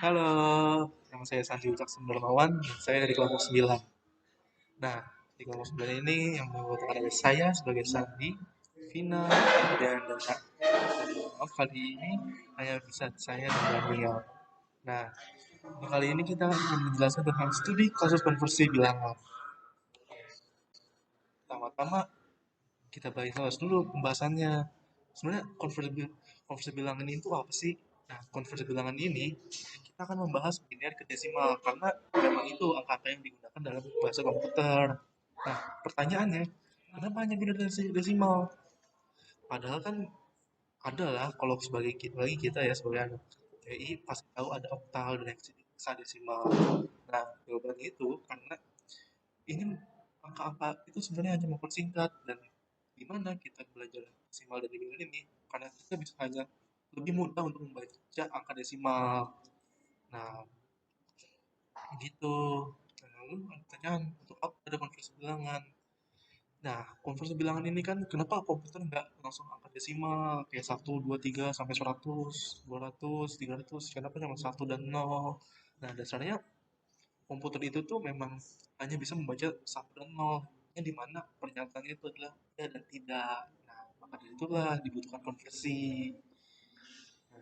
Halo, nama saya Sandi Wicaksono Darmawan, dan saya dari kelompok 9. Nah, di kelompok 9 ini yang mengatakan ada saya sebagai Sandi, Vina, dan Dana. Dan maaf kali ini hanya bisa saya dan Daniel. Nah, kali ini kita akan menjelaskan tentang studi kasus konversi bilangan. Pertama-tama kita bahas dulu pembahasannya. Sebenarnya konversi bilangan itu apa sih? Nah, konversi bilangan ini kita akan membahas biner ke desimal karena memang itu angka-angka yang digunakan dalam bahasa komputer. Nah, pertanyaannya, kenapa hanya biner dan desimal? Padahal kan ada lah kalau sebagai kita, bagi kita ya sebagai anak TI pasti tahu ada oktal dan hexadesimal. Nah, jawabannya itu karena ini angka-angka itu sebenarnya hanya mempersingkat dan gimana kita belajar desimal dan diminutif ini karena kita bisa hanya lebih mudah untuk membaca angka desimal. Nah, gitu. Nah, lalu pertanyaan untuk apa ada konversi bilangan? Nah, konversi bilangan ini kan kenapa komputer nggak langsung angka desimal kayak 1, 2, 3 sampai 100, 200, 300, kenapa cuma 1 dan 0? Nah, dasarnya komputer itu tuh memang hanya bisa membaca 1 dan 0, yang dimana pernyataannya itu adalah ya dan tidak. Nah, maka dari itulah dibutuhkan konversi. Nah,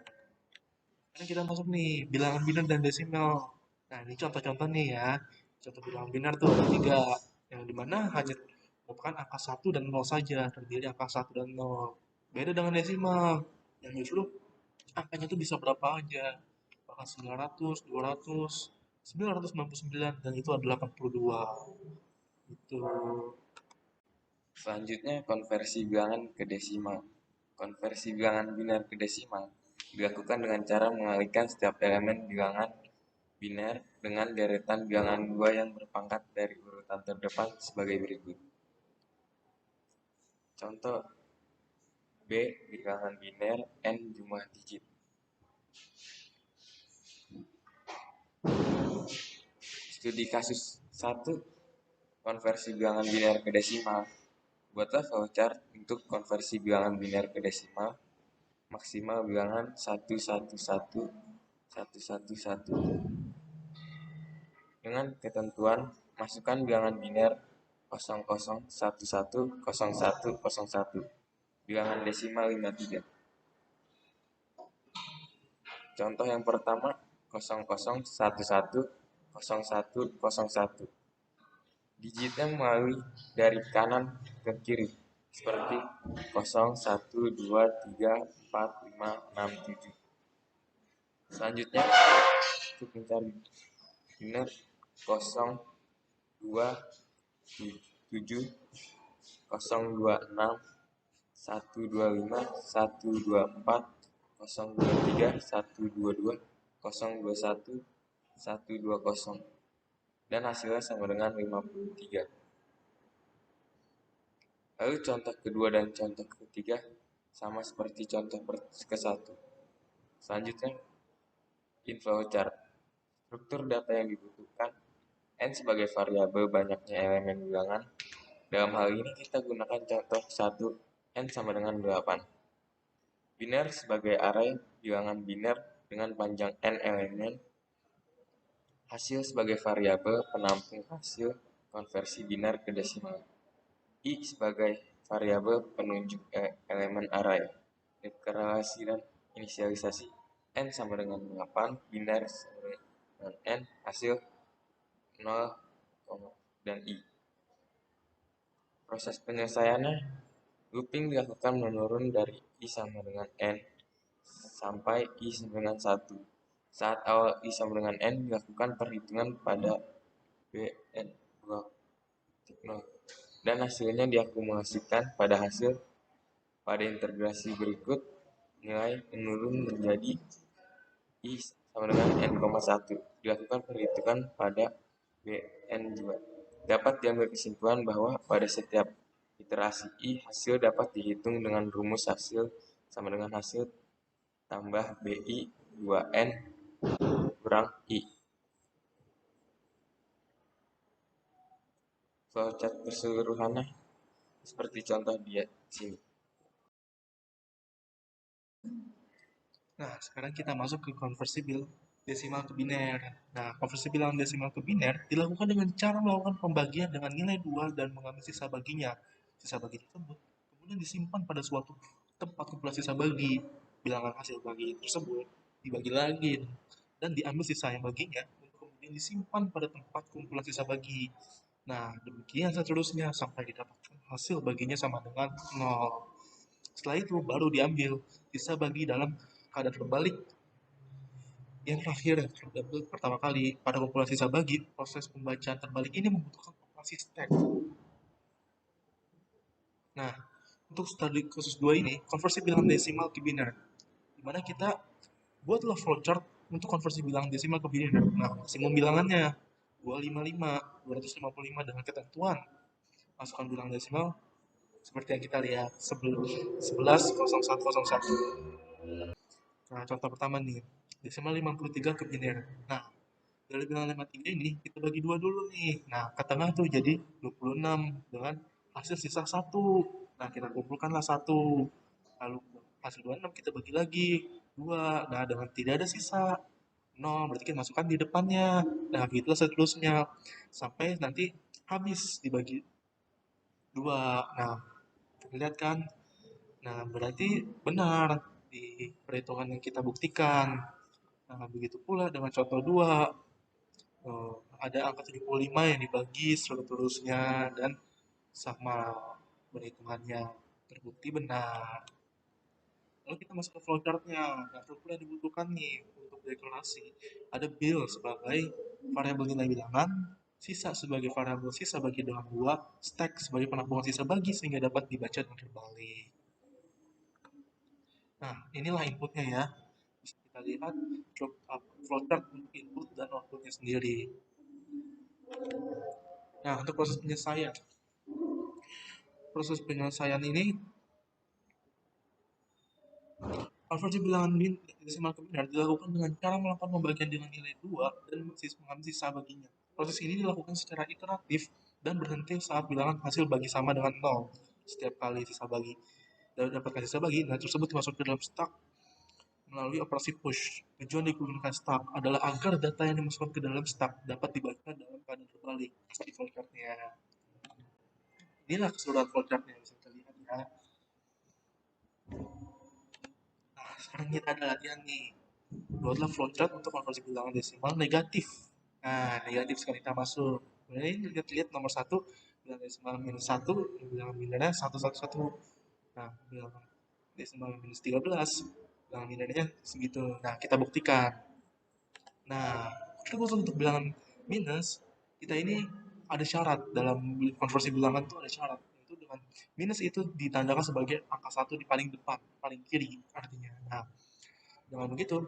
sekarang kita masuk nih bilangan biner dan desimal. Nah, ini contoh-contoh nih ya. Contoh bilangan biner tuh ada tiga, yang dimana hanya merupakan angka 1 dan 0 saja, terdiri angka 1 dan 0. Beda dengan desimal yang justru angkanya tuh bisa berapa aja, bahkan 900, 200, 999, dan itu adalah 82. Itu. Selanjutnya, konversi bilangan ke desimal. Konversi bilangan biner ke desimal dilakukan dengan cara mengalihkan setiap elemen bilangan biner dengan deretan bilangan 2 yang berpangkat dari urutan terdepan sebagai berikut. Contoh B. Bilangan biner N jumlah digit. Studi kasus 1. Konversi bilangan biner ke desimal. Buatlah flowchart untuk konversi bilangan biner ke desimal maksimal bilangan 111 111 dengan ketentuan masukkan bilangan biner 00110101 bilangan desimal 53. Contoh yang pertama 00110101. Digitnya melalui dari kanan ke kiri seperti 01234567. Selanjutnya untuk mencari biner 027126 125 124 023 122 021 120 dan hasilnya sama dengan 53. Lalu contoh kedua dan contoh ketiga sama seperti contoh ke-1. Selanjutnya, info chart. Struktur data yang dibutuhkan N sebagai variabel banyaknya elemen bilangan. Dalam hal ini kita gunakan contoh 1 N sama dengan 8. Biner sebagai array bilangan biner dengan panjang N elemen. Hasil sebagai variabel penampung hasil konversi biner ke desimal. I sebagai variabel penunjuk elemen array. Deklarasi dan inisialisasi N sama dengan 8, biner sama dengan N, hasil 0, dan I. Proses penyelesaiannya, looping dilakukan menurun dari I sama dengan N sampai I sama dengan 1. Saat awal I sama dengan N dilakukan perhitungan pada Bn 2.0 dan hasilnya diakumulasikan pada hasil. Pada integrasi berikut, nilai menurun menjadi I sama dengan N,1. Dilakukan perhitungan pada Bn2. Dapat diambil kesimpulan bahwa pada setiap iterasi I, hasil dapat dihitung dengan rumus hasil sama dengan hasil tambah BI 2N kurang I. Flowchart keseluruhannya seperti contoh di sini. Nah, sekarang kita masuk ke konversi desimal ke biner. Nah, konversi bilangan desimal ke biner dilakukan dengan cara melakukan pembagian dengan nilai 2 dan mengambil sisa baginya. Sisa bagi tersebut kemudian disimpan pada suatu tempat kumpulan sisa bagi. Bilangan hasil bagi tersebut dibagi lagi dan diambil sisa yang baginya untuk kemudian disimpan pada tempat kumpulan sisa bagi. Nah, demikian seterusnya sampai didapatkan hasil baginya sama dengan 0. Setelah itu baru diambil sisa bagi dalam keadaan terbalik. Yang terakhir, yang terdapat pertama kali pada kumpulan sisa bagi, proses pembacaan terbalik ini membutuhkan operasi stack. Nah, untuk studi khusus 2 ini, konversi bilangan desimal ke biner, di mana kita buatlah flowchart untuk konversi bilangan desimal ke biner. Nah, maksimum bilangannya 255, 255 dengan ketentuan masukkan bilangan desimal seperti yang kita lihat 110101. Nah, contoh pertama nih, desimal 53 ke biner. Nah, dari bilangan 53 ini kita bagi dua dulu nih. Nah, ke tengah tuh jadi 26 dengan hasil sisa satu. Nah, kita kumpulkanlah satu. Lalu hasil 26 kita bagi lagi dua. Nah, dengan tidak ada sisa 0 berarti kita masukkan di depannya. Nah, gitulah seterusnya sampai nanti habis dibagi dua. Nah, lihat kan. Nah, berarti benar di perhitungan yang kita buktikan. Nah, begitu pula dengan contoh 2. Ada angka 75 yang dibagi seterusnya dan sama perhitungannya terbukti benar. Lalu kita masuk ke flowchartnya. Nah, itu yang dibutuhkan nih untuk deklarasi. Ada bill sebagai variabel nilai bilangan, sisa sebagai variabel sisa bagi dengan 2, stack sebagai penampungan sisa bagi sehingga dapat dibaca dengan terbalik. Nah, inilah inputnya ya. Bisa kita lihat flowchart untuk input dan outputnya sendiri. Nah, untuk proses penyelesaian ini konversi bilangan desimal ke biner dilakukan dengan cara melakukan pembagian dengan nilai 2 dan mengambil sisa baginya. Proses ini dilakukan secara iteratif dan berhenti saat bilangan hasil bagi sama dengan 0. Setiap kali sisa bagi dapatkan sisa bagi, nilai tersebut dimasukkan ke dalam stack melalui operasi push. Tujuan digunakan stack adalah agar data yang dimasukkan ke dalam stack dapat dibaca dalam keadaan terbalik. Seperti flowchartnya. Inilah keseluruhan flowchartnya bisa kita lihat ya. Nah, sekarang kita ada latihan nih. Buatlah flowchart untuk konversi bilangan desimal negatif. Nah, negatif sekali kita masuk. Kemudian ini lihat nomor 1, bilangan desimal minus 1, bilangan minernya 111. Nah, bilangan desimal minus 13, bilangan minernya segitu. Nah, kita buktikan. Nah, khusus untuk bilangan minus, kita ini ada syarat dalam konversi bilangan itu ada syarat. Itu dengan minus itu ditandakan sebagai angka 1 di paling depan, paling kiri artinya. Nah, dengan begitu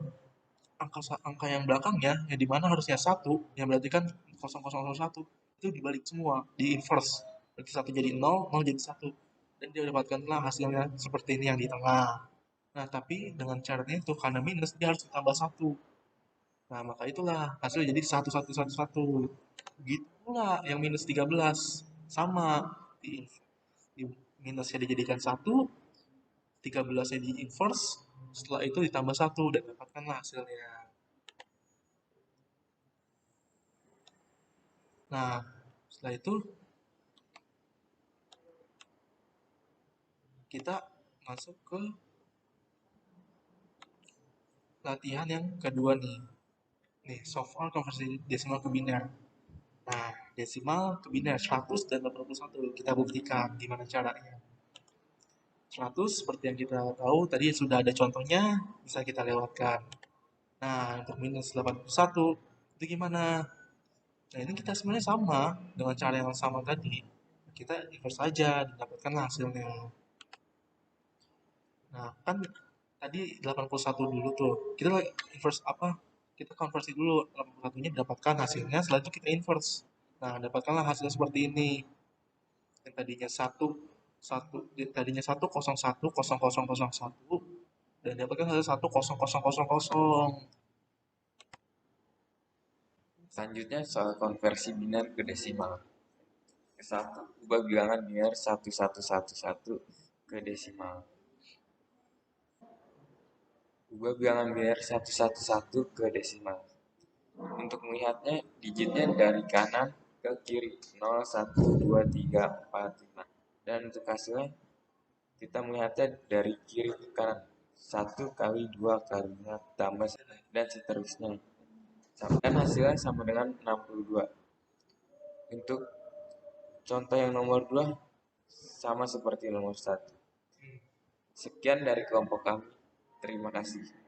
angka yang belakangnya yang dimana harusnya satu yang berarti kan 0001 itu dibalik semua di inverse berarti satu jadi 0 0 jadi satu dan dia dapatkanlah hasilnya seperti ini yang di tengah. Nah, tapi dengan caranya itu karena minus dia harus ditambah satu. Nah, maka itulah hasilnya jadi 1111. Gitu pula yang minus 13 sama di minusnya dijadikan satu, 13-nya di inverse, setelah itu ditambah satu dan dapatkanlah hasilnya. Nah, setelah itu kita masuk ke latihan yang kedua nih. Nih, soal konversi desimal ke biner. Nah, desimal ke biner 100 dan 81 kita buktikan gimana caranya. 100 seperti yang kita tahu tadi sudah ada contohnya, bisa kita lewatkan. Nah, untuk minus 81 itu gimana? Nah, ini kita sebenarnya sama dengan cara yang sama tadi. Kita inverse saja, didapatkan hasilnya. Nah, kan tadi 81 dulu tuh. Kita inverse apa? Kita konversi dulu 81-nya dapatkan hasilnya, setelah itu kita inverse. Nah, dapatkanlah hasilnya seperti ini. Yang tadinya 1 dan dapatkan hasil 10000. Selanjutnya soal konversi biner ke desimal. Ke-1, ubah bilangan biner 1111 ke desimal. Ubah bilangan biner 111 ke desimal. Untuk melihatnya, digitnya dari kanan ke kiri, 0, 1, 2, 3, 4, 5. Dan untuk hasilnya, kita melihatnya dari kiri ke kanan. 1 kali 2 kali 5 tambah dan seterusnya. Dan hasilnya sama dengan 62. Untuk contoh yang nomor 2, sama seperti nomor 1. Sekian dari kelompok kami. Terima kasih.